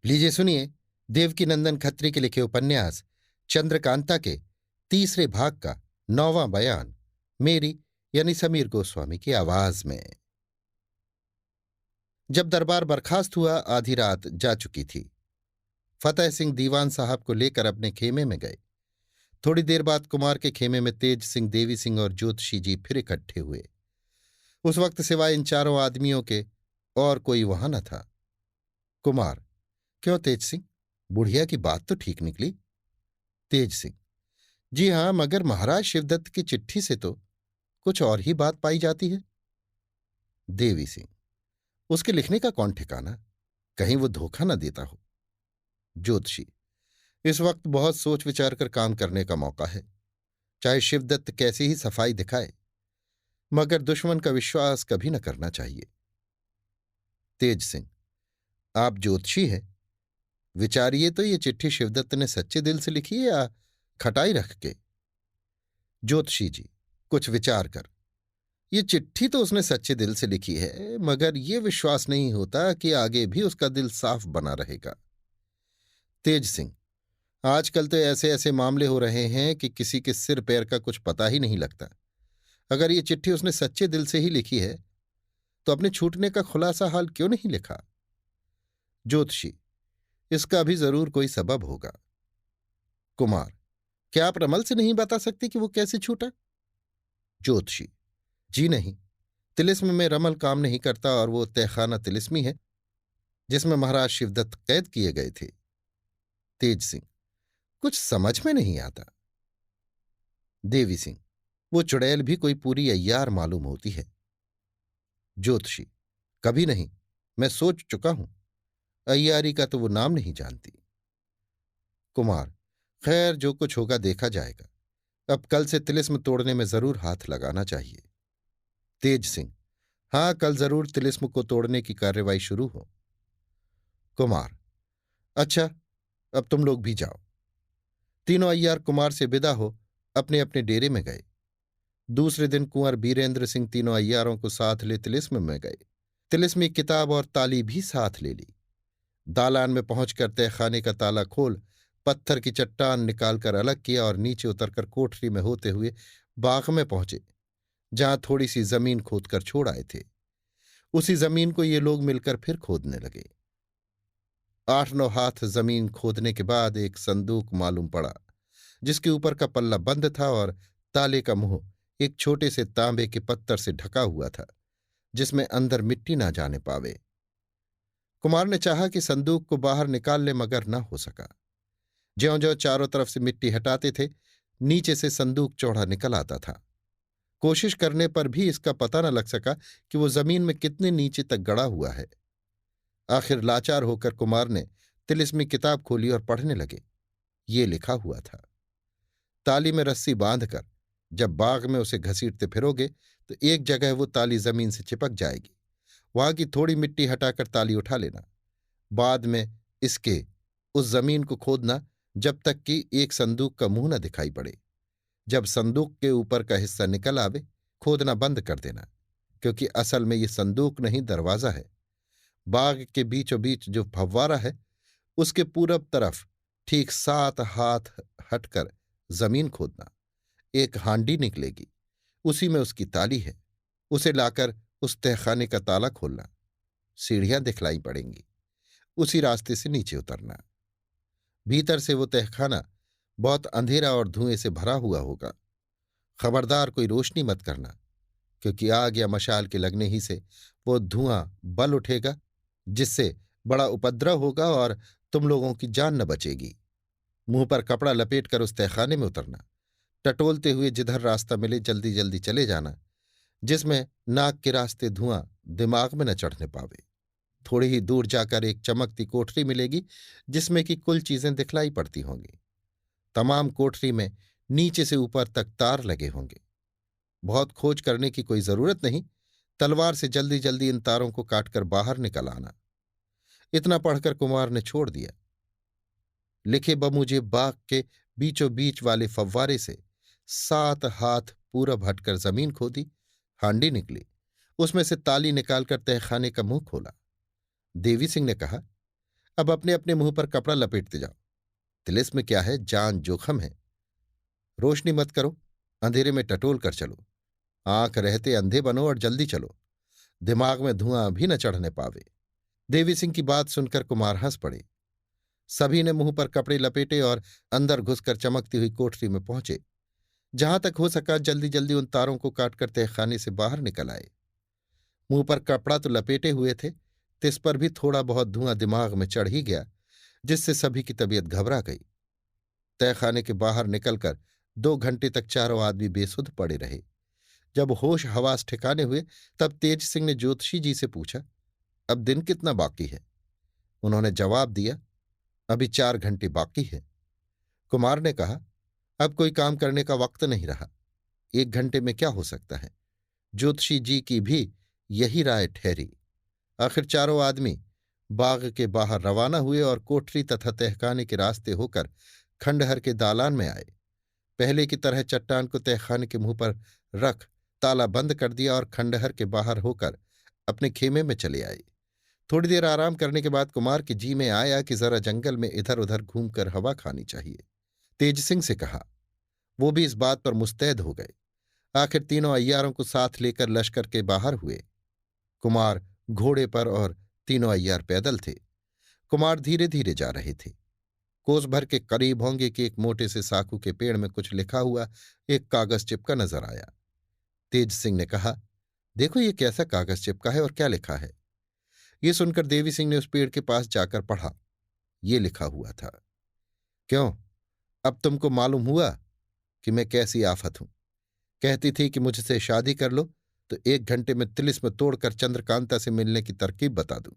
लीजिए सुनिए, देवकीनंदन खत्री के लिखे उपन्यास चंद्रकांता के तीसरे भाग का 9वां बयान मेरी यानी समीर गोस्वामी की आवाज में। जब दरबार बर्खास्त हुआ, आधी रात जा चुकी थी। फतेह सिंह दीवान साहब को लेकर अपने खेमे में गए। थोड़ी देर बाद कुमार के खेमे में तेज सिंह, देवी सिंह और ज्योतिषी जी फिर इकट्ठे हुए। उस वक्त सिवाय इन चारों आदमियों के और कोई वहां न था। कुमार: क्यों तेज सिंह, बुढ़िया की बात तो ठीक निकली। तेज सिंह: जी हां, मगर महाराज शिवदत्त की चिट्ठी से तो कुछ और ही बात पाई जाती है। देवी सिंह: उसके लिखने का कौन ठिकाना, कहीं वो धोखा न देता हो। ज्योतिषी: इस वक्त बहुत सोच विचार कर काम करने का मौका है। चाहे शिवदत्त कैसी ही सफाई दिखाए, मगर दुश्मन का विश्वास कभी न करना चाहिए। तेज सिंह: आप ज्योतिषी हैं, विचारिए तो ये चिट्ठी शिवदत्त ने सच्चे दिल से लिखी है या खटाई रख के। ज्योतिषी जी कुछ विचार कर: ये चिट्ठी तो उसने सच्चे दिल से लिखी है, मगर ये विश्वास नहीं होता कि आगे भी उसका दिल साफ बना रहेगा। तेज सिंह: आजकल तो ऐसे ऐसे मामले हो रहे हैं कि किसी के सिर पैर का कुछ पता ही नहीं लगता। अगर ये चिट्ठी उसने सच्चे दिल से ही लिखी है तो अपने छूटने का खुलासा हाल क्यों नहीं लिखा। ज्योतिषी: इसका भी जरूर कोई सबब होगा। कुमार: क्या आप रमल से नहीं बता सकते कि वो कैसे छूटा। ज्योतिषी: जी नहीं, तिलिस्म में रमल काम नहीं करता और वो तहखाना तिलिस्मी है जिसमें महाराज शिवदत्त कैद किए गए थे। तेज सिंह: कुछ समझ में नहीं आता। देवी सिंह: वो चुड़ैल भी कोई पूरी अय्यार मालूम होती है। ज्योतिषी: कभी नहीं, मैं सोच चुका हूं, अय्यारी का तो वो नाम नहीं जानती। कुमार: खैर, जो कुछ होगा देखा जाएगा। अब कल से तिलिस्म तोड़ने में जरूर हाथ लगाना चाहिए। तेज सिंह: हाँ, कल जरूर तिलिस्म को तोड़ने की कार्रवाई शुरू हो। कुमार: अच्छा, अब तुम लोग भी जाओ। तीनों अय्यार कुमार से विदा हो अपने अपने डेरे में गए। दूसरे दिन कुंवर बीरेंद्र सिंह तीनों अय्यारों को साथ ले तिलिस्म में गए। तिलिस्मी किताब और ताली भी साथ ले ली। दालान में पहुंचकर तहखाने का ताला खोल पत्थर की चट्टान निकालकर अलग किया और नीचे उतरकर कोठरी में होते हुए बाग में पहुंचे, जहां थोड़ी सी जमीन खोदकर छोड़ आए थे। उसी जमीन को ये लोग मिलकर फिर खोदने लगे। 8-9 हाथ जमीन खोदने के बाद एक संदूक मालूम पड़ा, जिसके ऊपर का पल्ला बंद था और ताले का मुंह एक छोटे से तांबे के पत्तर से ढका हुआ था, जिसमें अंदर मिट्टी ना जाने पावे। कुमार ने चाहा कि संदूक को बाहर निकाल ले, मगर न हो सका। ज्यों ज्यों चारों तरफ से मिट्टी हटाते थे, नीचे से संदूक चौड़ा निकल आता था। कोशिश करने पर भी इसका पता न लग सका कि वो जमीन में कितने नीचे तक गड़ा हुआ है। आखिर लाचार होकर कुमार ने तिलिस्मी किताब खोली और पढ़ने लगे। ये लिखा हुआ था: ताली में रस्सी बांधकर जब बाग में उसे घसीटते फिरोगे तो एक जगह वो ताली जमीन से चिपक जाएगी। वहां की थोड़ी मिट्टी हटाकर ताली उठा लेना। बाद में इसके उस जमीन को खोदना जब तक कि एक संदूक का मुंह न दिखाई पड़े। जब संदूक के ऊपर का हिस्सा निकल आवे, खोदना बंद कर देना, क्योंकि असल में ये संदूक नहीं, दरवाजा है। बाग के बीचों बीच जो फव्वारा है, उसके पूरब तरफ ठीक 7 हाथ हटकर जमीन खोदना। एक हांडी निकलेगी, उसी में उसकी ताली है। उसे लाकर उस तहखाने का ताला खोलना। सीढ़ियां दिखलाई पड़ेंगी, उसी रास्ते से नीचे उतरना। भीतर से वो तहखाना बहुत अंधेरा और धुएं से भरा हुआ होगा। खबरदार कोई रोशनी मत करना, क्योंकि आग या मशाल के लगने ही से वो धुआं बल उठेगा, जिससे बड़ा उपद्रव होगा और तुम लोगों की जान न बचेगी। मुंह पर कपड़ा लपेटकर उस तहखाने में उतरना। टटोलते हुए जिधर रास्ता मिले जल्दी जल्दी चले जाना, जिसमें नाक के रास्ते धुआं दिमाग में न चढ़ने पावे। थोड़ी ही दूर जाकर एक चमकती कोठरी मिलेगी, जिसमें की कुल चीजें दिखलाई पड़ती होंगी। तमाम कोठरी में नीचे से ऊपर तक तार लगे होंगे। बहुत खोज करने की कोई जरूरत नहीं, तलवार से जल्दी जल्दी इन तारों को काटकर बाहर निकल आना। इतना पढ़कर कुमार ने छोड़ दिया। लिखे बमुझे बाग के बीचों बीच वाले फव्वारे से 7 हाथ पूरब हटकर जमीन खोदी। हांडी निकली, उसमें से ताली निकालकर तहखाने का मुंह खोला। देवी सिंह ने कहा, अब अपने अपने मुंह पर कपड़ा लपेटते जाओ। तिलिस्म क्या है, जान जोखम है। रोशनी मत करो, अंधेरे में टटोल कर चलो। आंख रहते अंधे बनो और जल्दी चलो, दिमाग में धुआं भी न चढ़ने पावे। देवी सिंह की बात सुनकर कुमार हंस पड़े। सभी ने मुंह पर कपड़े लपेटे और अंदर घुसकर चमकती हुई कोठरी में पहुंचे। जहां तक हो सका जल्दी जल्दी उन तारों को काटकर तहखाने से बाहर निकल आए। मुंह पर कपड़ा तो लपेटे हुए थे, तिस पर भी थोड़ा बहुत धुआं दिमाग में चढ़ ही गया, जिससे सभी की तबीयत घबरा गई। तहखाने के बाहर निकलकर 2 घंटे तक चारों आदमी बेसुध पड़े रहे। जब होश हवास ठिकाने हुए तब तेज सिंह ने ज्योतिषी जी से पूछा, अब दिन कितना बाकी है? उन्होंने जवाब दिया, अभी 4 घंटे बाकी है। कुमार ने कहा, अब कोई काम करने का वक्त नहीं रहा, 1 घंटे में क्या हो सकता है? ज्योतिषी जी की भी यही राय ठहरी। आखिर चारों आदमी बाग के बाहर रवाना हुए और कोठरी तथा तहखाने के रास्ते होकर खंडहर के दालान में आए। पहले की तरह चट्टान को तहखाने के मुंह पर रख ताला बंद कर दिया और खंडहर के बाहर होकर अपने खेमे में चले आए। थोड़ी देर आराम करने के बाद कुमार के जी में आया कि जरा जंगल में इधर उधर घूमकर हवा खानी चाहिए। तेज सिंह से कहा। वो भी इस बात पर मुस्तैद हो गए। आखिर तीनों अय्यारों को साथ लेकर लश्कर के बाहर हुए। कुमार घोड़े पर और तीनों अय्यार पैदल थे। कुमार धीरे धीरे जा रहे थे। कोस भर के करीब होंगे कि एक मोटे से साखू के पेड़ में कुछ लिखा हुआ एक कागज चिपका नजर आया। तेज सिंह ने कहा, देखो ये कैसा कागज चिपका है और क्या लिखा है? ये सुनकर देवी सिंह ने उस पेड़ के पास जाकर पढ़ा। ये लिखा हुआ था, क्यों, अब तुमको मालूम हुआ कि मैं कैसी आफत हूं। कहती थी कि मुझसे शादी कर लो तो 1 घंटे में तिलिस्म तोड़कर चंद्रकांता से मिलने की तरकीब बता दूं,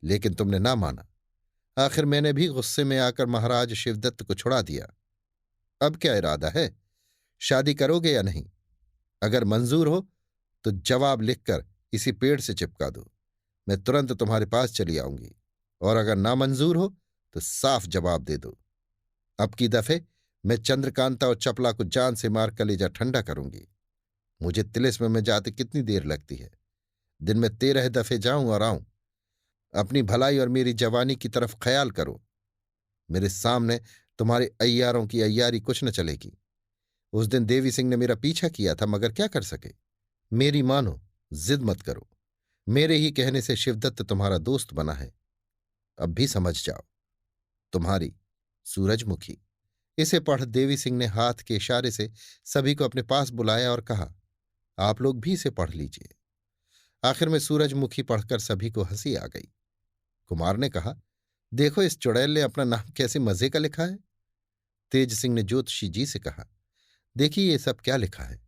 लेकिन तुमने ना माना। आखिर मैंने भी गुस्से में आकर महाराज शिवदत्त को छुड़ा दिया। अब क्या इरादा है, शादी करोगे या नहीं? अगर मंजूर हो तो जवाब लिखकर इसी पेड़ से चिपका दो, मैं तुरंत तुम्हारे पास चली आऊंगी। और अगर नामंजूर हो तो साफ जवाब दे दो। अब की दफे मैं चंद्रकांता और चपला को जान से मार कलेजा ठंडा करूंगी। मुझे तिलिस्म में जाते कितनी देर लगती है, दिन में 13 दफे जाऊं और आऊं। अपनी भलाई और मेरी जवानी की तरफ ख्याल करो। मेरे सामने तुम्हारे अय्यारों की अय्यारी कुछ न चलेगी। उस दिन देवी सिंह ने मेरा पीछा किया था, मगर क्या कर सके। मेरी मानो, जिद मत करो। मेरे ही कहने से शिवदत्त तुम्हारा दोस्त बना है। अब भी समझ जाओ। तुम्हारी सूरजमुखी। इसे पढ़ देवी सिंह ने हाथ के इशारे से सभी को अपने पास बुलाया और कहा, आप लोग भी इसे पढ़ लीजिए। आखिर में सूरजमुखी पढ़कर सभी को हंसी आ गई। कुमार ने कहा, देखो इस चुड़ैल ने अपना नाम कैसे मजे का लिखा है। तेज सिंह ने ज्योतिषी जी से कहा, देखिए ये सब क्या लिखा है।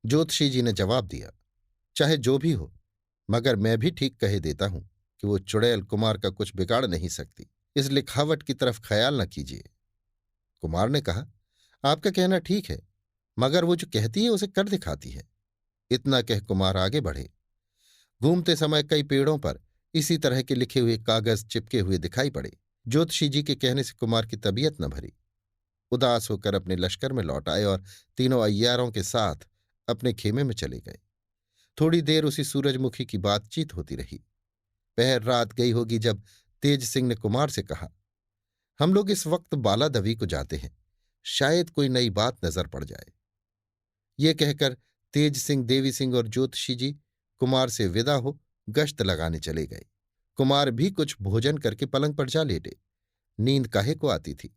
ज्योतिषी जी ने जवाब दिया, चाहे जो भी हो, मगर मैं भी ठीक कहे देता हूं कि वो चुड़ैल कुमार का कुछ बिगाड़ नहीं सकती। इस लिखावट की तरफ ख्याल न कीजिए। कुमार ने कहा, आपका कहना ठीक है, मगर वो जो कहती है उसे कर दिखाती है। इतना कह कुमार आगे बढ़े। घूमते समय कई पेड़ों पर इसी तरह के लिखे हुए कागज चिपके हुए दिखाई पड़े। ज्योतिषी जी के कहने से कुमार की तबीयत न भरी। उदास होकर अपने लश्कर में लौट आए और तीनों अय्यारों के साथ अपने खेमे में चले गए। थोड़ी देर उसी सूरजमुखी की बातचीत होती रही। पहर रात गई होगी जब तेज सिंह ने कुमार से कहा, हम लोग इस वक्त बालादवी को जाते हैं, शायद कोई नई बात नजर पड़ जाए। ये कहकर तेज सिंह, देवी सिंह और ज्योतिषी जी कुमार से विदा हो गश्त लगाने चले गए। कुमार भी कुछ भोजन करके पलंग पर जा लेटे। नींद काहे को आती थी।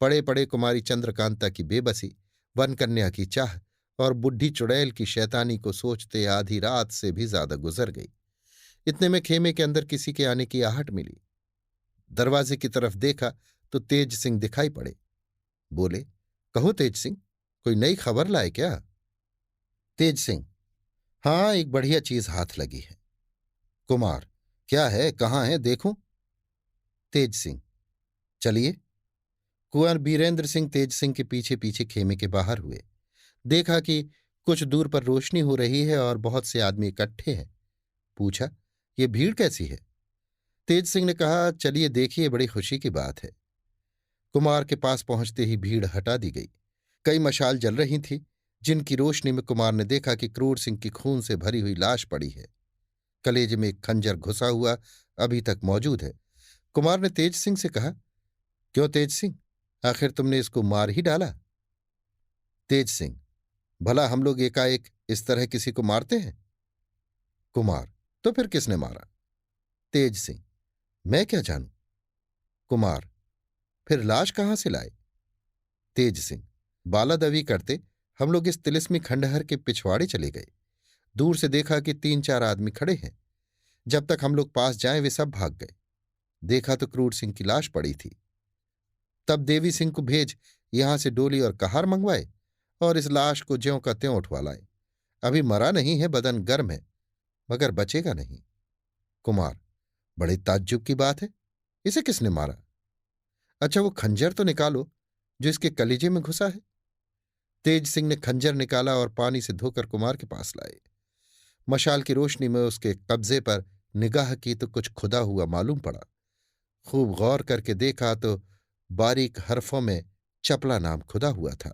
पड़े पड़े कुमारी चंद्रकांता की बेबसी, वनकन्या की चाह और बुढ़ी चुड़ैल की शैतानी को सोचते आधी रात से भी ज्यादा गुजर गई। इतने में खेमे के अंदर किसी के आने की आहट मिली। दरवाजे की तरफ देखा तो तेज सिंह दिखाई पड़े। बोले, कहो तेज सिंह, कोई नई खबर लाए क्या? तेज सिंह, हाँ, एक बढ़िया चीज हाथ लगी है। कुमार, क्या है, कहाँ है, देखूं? तेज सिंह, चलिए। कुंवर बीरेंद्र सिंह तेज सिंह के पीछे पीछे खेमे के बाहर हुए। देखा कि कुछ दूर पर रोशनी हो रही है और बहुत से आदमी इकट्ठे हैं। पूछा, ये भीड़ कैसी है? तेज सिंह ने कहा, चलिए देखिए, बड़ी खुशी की बात है। कुमार के पास पहुंचते ही भीड़ हटा दी गई। कई मशाल जल रही थी, जिनकी रोशनी में कुमार ने देखा कि क्रूर सिंह की खून से भरी हुई लाश पड़ी है। कलेजे में एक खंजर घुसा हुआ अभी तक मौजूद है। कुमार ने तेज सिंह से कहा, क्यों तेज सिंह, आखिर तुमने इसको मार ही डाला? तेज सिंह, भला हम लोग एकाएक इस तरह किसी को मारते हैं? कुमार, तो फिर किसने मारा? तेज सिंह, मैं क्या जानूं? कुमार, फिर लाश कहां से लाए? तेज सिंह, बालादवी करते हम लोग इस तिलिस्मी खंडहर के पिछवाड़े चले गए। दूर से देखा कि 3-4 आदमी खड़े हैं। जब तक हम लोग पास जाएं वे सब भाग गए। देखा तो क्रूर सिंह की लाश पड़ी थी। तब देवी सिंह को भेज यहां से डोली और कहार मंगवाए और इस लाश को ज्यों का त्यों उठवा लाए। अभी मरा नहीं है, बदन गर्म है, मगर बचेगा नहीं। कुमार, बड़े ताज्जुब की बात है, इसे किसने मारा? अच्छा, वो खंजर तो निकालो जो इसके कलीजे में घुसा है। तेज सिंह ने खंजर निकाला और पानी से धोकर कुमार के पास लाए। मशाल की रोशनी में उसके कब्जे पर निगाह की तो कुछ खुदा हुआ मालूम पड़ा। खूब गौर करके देखा तो बारीक हरफों में चपला नाम खुदा हुआ था।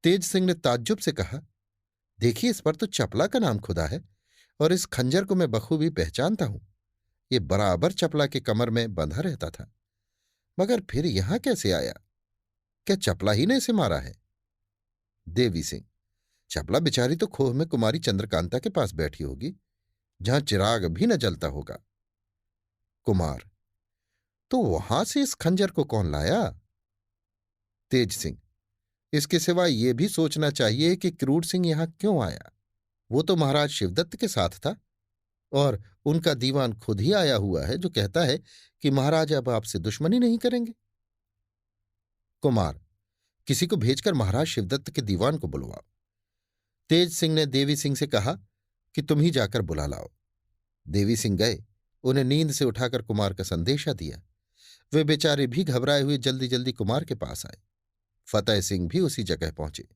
तेज सिंह ने ताज्जुब से कहा, देखिए, इस पर तो चपला का नाम खुदा है और इस खंजर को मैं बखूबी पहचानता हूं। ये बराबर चपला के कमर में बंधा रहता था, मगर फिर यहां कैसे आया? क्या चपला ही ने इसे मारा है? देवी सिंह, चपला बिचारी तो खोह में कुमारी चंद्रकांता के पास बैठी होगी, जहां चिराग भी न जलता होगा। कुमार, तो वहां से इस खंजर को कौन लाया? तेज सिंह, इसके सिवा यह भी सोचना चाहिए कि क्रूर सिंह यहां क्यों आया। वो तो महाराज शिवदत्त के साथ था और उनका दीवान खुद ही आया हुआ है जो कहता है कि महाराज अब आपसे दुश्मनी नहीं करेंगे। कुमार, किसी को भेजकर महाराज शिवदत्त के दीवान को बुलवाओ। तेज सिंह ने देवी सिंह से कहा कि तुम ही जाकर बुला लाओ। देवी सिंह गए, उन्हें नींद से उठाकर कुमार का संदेशा दिया। वे बेचारे भी घबराए हुए जल्दी जल्दी कुमार के पास आए। फतेह सिंह भी उसी जगह पहुंचे।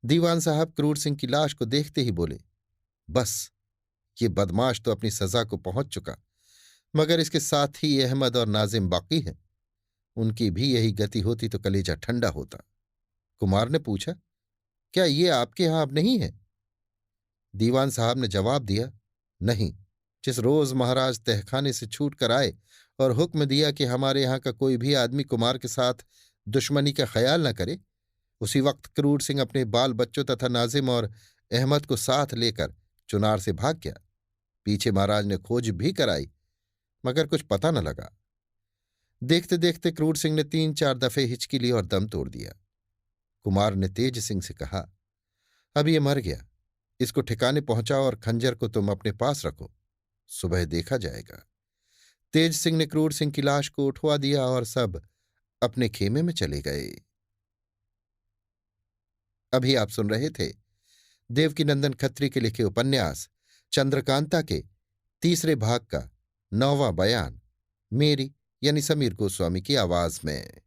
दीवान साहब क्रूर सिंह की लाश को देखते ही बोले, बस, ये बदमाश तो अपनी सजा को पहुंच चुका, मगर इसके साथ ही अहमद और नाजिम बाकी हैं। उनकी भी यही गति होती तो कलेजा ठंडा होता। कुमार ने पूछा, क्या ये आपके यहां अब नहीं है? दीवान साहब ने जवाब दिया, नहीं। जिस रोज महाराज तहखाने से छूट कर आए और हुक्म दिया कि हमारे यहां का कोई भी आदमी कुमार के साथ दुश्मनी का ख्याल न करे, उसी वक्त क्रूर सिंह अपने बाल बच्चों तथा नाजिम और अहमद को साथ लेकर चुनार से भाग गया। पीछे महाराज ने खोज भी कराई, मगर कुछ पता न लगा। देखते देखते क्रूर सिंह ने 3-4 दफे हिचकी ली और दम तोड़ दिया। कुमार ने तेज सिंह से कहा, अब ये मर गया, इसको ठिकाने पहुंचाओ और खंजर को तुम अपने पास रखो, सुबह देखा जाएगा। तेज सिंह ने क्रूर सिंह की लाश को उठवा दिया और सब अपने खेमे में चले गए। अभी आप सुन रहे थे देवकीनंदन खत्री के लिखे उपन्यास चंद्रकांता के तीसरे भाग का 9वां बयान, मेरी यानी समीर गोस्वामी की आवाज में।